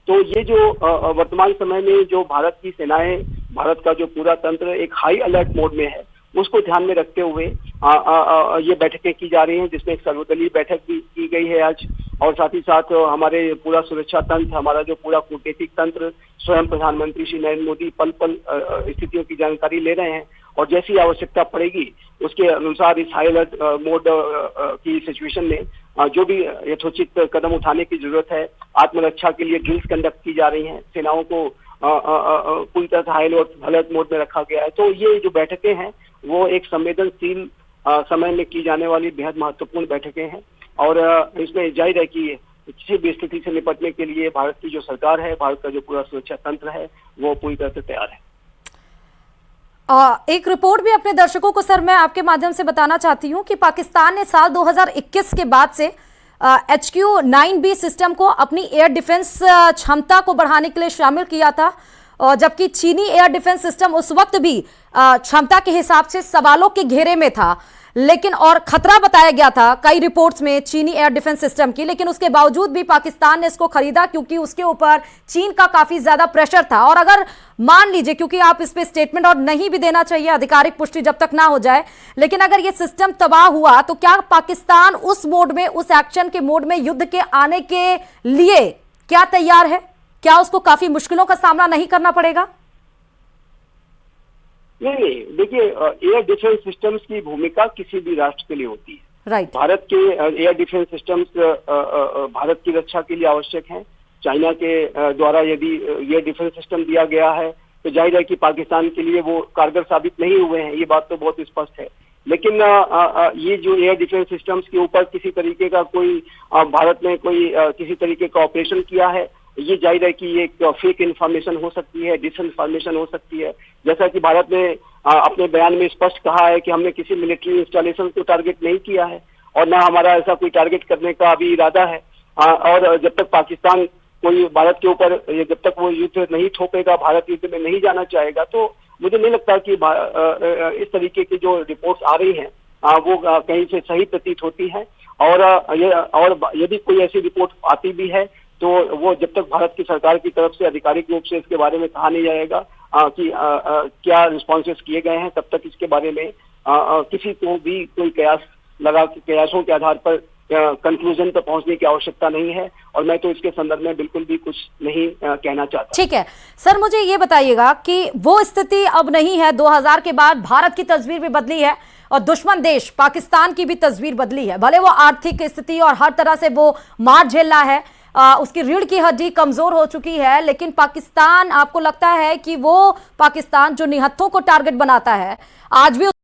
तो ये जो वर्तमान समय में जो भारत की सेनाएं, भारत का जो पूरा तंत्र एक हाई अलर्ट मोड में है, उसको ध्यान में रखते हुए ये बैठकें की जा रही हैं, जिसमें एक सर्वदलीय बैठक भी की गई है आज। और साथ ही साथ हमारे पूरा सुरक्षा तंत्र, हमारा जो पूरा कूटनीतिक तंत्र, स्वयं प्रधानमंत्री श्री नरेंद्र मोदी पल पल स्थितियों की जानकारी ले रहे हैं और जैसी आवश्यकता पड़ेगी उसके अनुसार इस हाई अलर्ट मोड की सिचुएशन में जो भी यथोचित कदम उठाने की जरूरत है, आत्मरक्षा के लिए ड्रिल्स कंडक्ट की जा रही हैं, सेनाओं को पूरी तरह से हाई अलर्ट मोड में रखा गया है। तो ये जो बैठकें हैं वो एक संवेदनशील समय में की जाने वाली बेहद महत्वपूर्ण बैठकें हैं और इसमें जाहिर है कि किसी भी स्थिति से निपटने के लिए भारत की जो सरकार है, भारत का जो पूरा सुरक्षा तंत्र है, वो पूरी तरह से तैयार है। एक रिपोर्ट भी अपने दर्शकों को सर मैं आपके माध्यम से बताना चाहती हूं कि पाकिस्तान ने साल 2021 के बाद से HQ-9B सिस्टम को अपनी एयर डिफेंस क्षमता को बढ़ाने के लिए शामिल किया था, जबकि चीनी एयर डिफेंस सिस्टम उस वक्त भी क्षमता के हिसाब से सवालों के घेरे में था, लेकिन और खतरा बताया गया था कई रिपोर्ट्स में चीनी एयर डिफेंस सिस्टम की, लेकिन उसके बावजूद भी पाकिस्तान ने इसको खरीदा क्योंकि उसके ऊपर चीन का काफी ज्यादा प्रेशर था। और अगर मान लीजिए, क्योंकि आप इस पे स्टेटमेंट और नहीं भी देना चाहिए आधिकारिक पुष्टि जब तक ना हो जाए, लेकिन अगर ये सिस्टम तबाह हुआ तो क्या पाकिस्तान उस मोड में, उस एक्शन के मोड में युद्ध के आने के लिए क्या तैयार है? क्या उसको काफी मुश्किलों का सामना नहीं करना पड़ेगा? नहीं, देखिए, एयर डिफेंस सिस्टम्स की भूमिका किसी भी राष्ट्र के लिए होती है। राइट। भारत के एयर डिफेंस सिस्टम्स भारत की रक्षा के लिए आवश्यक हैं। चाइना के द्वारा यदि एयर डिफेंस सिस्टम दिया गया है तो जाहिर है कि पाकिस्तान के लिए वो कारगर साबित नहीं हुए हैं, ये बात तो बहुत स्पष्ट है। लेकिन ये जो एयर डिफेंस सिस्टम्स के ऊपर किसी तरीके का कोई भारत ने कोई किसी तरीके का ऑपरेशन किया है, ये जाहिर है कि ये एक फेक इन्फॉर्मेशन हो सकती है, डिसइन्फॉर्मेशन हो सकती है। जैसा कि भारत ने अपने बयान में स्पष्ट कहा है कि हमने किसी मिलिट्री इंस्टॉलेशन को टारगेट नहीं किया है और ना हमारा ऐसा कोई टारगेट करने का अभी इरादा है। और जब तक पाकिस्तान कोई भारत के ऊपर, जब तक वो युद्ध नहीं थोपेगा, भारत युद्ध में नहीं जाना चाहेगा, तो मुझे नहीं लगता कि इस तरीके की जो रिपोर्ट्स आ रही हैं वो कहीं से सही प्रतीत होती है। और यदि कोई ऐसी रिपोर्ट आती भी है तो वो जब तक भारत की सरकार की तरफ से आधिकारिक रूप से इसके बारे में कहा नहीं जाएगा कि क्या रिस्पॉन्सेस किए गए हैं, तब तक इसके बारे में किसी को भी कोई कयासों के आधार पर कंक्लूजन पर पहुंचने की आवश्यकता नहीं है और मैं तो इसके संदर्भ में बिल्कुल भी कुछ नहीं कहना चाहता। ठीक है सर, मुझे ये बताइएगा कि वो स्थिति अब नहीं है। 2000 के बाद भारत की तस्वीर भी बदली है और दुश्मन देश पाकिस्तान की भी तस्वीर बदली है। भले वो आर्थिक स्थिति और हर तरह से वो मार झेल रहा है, उसकी रीढ़ की हड्डी कमजोर हो चुकी है, लेकिन पाकिस्तान, आपको लगता है कि वो पाकिस्तान जो निहत्थों को टारगेट बनाता है आज भी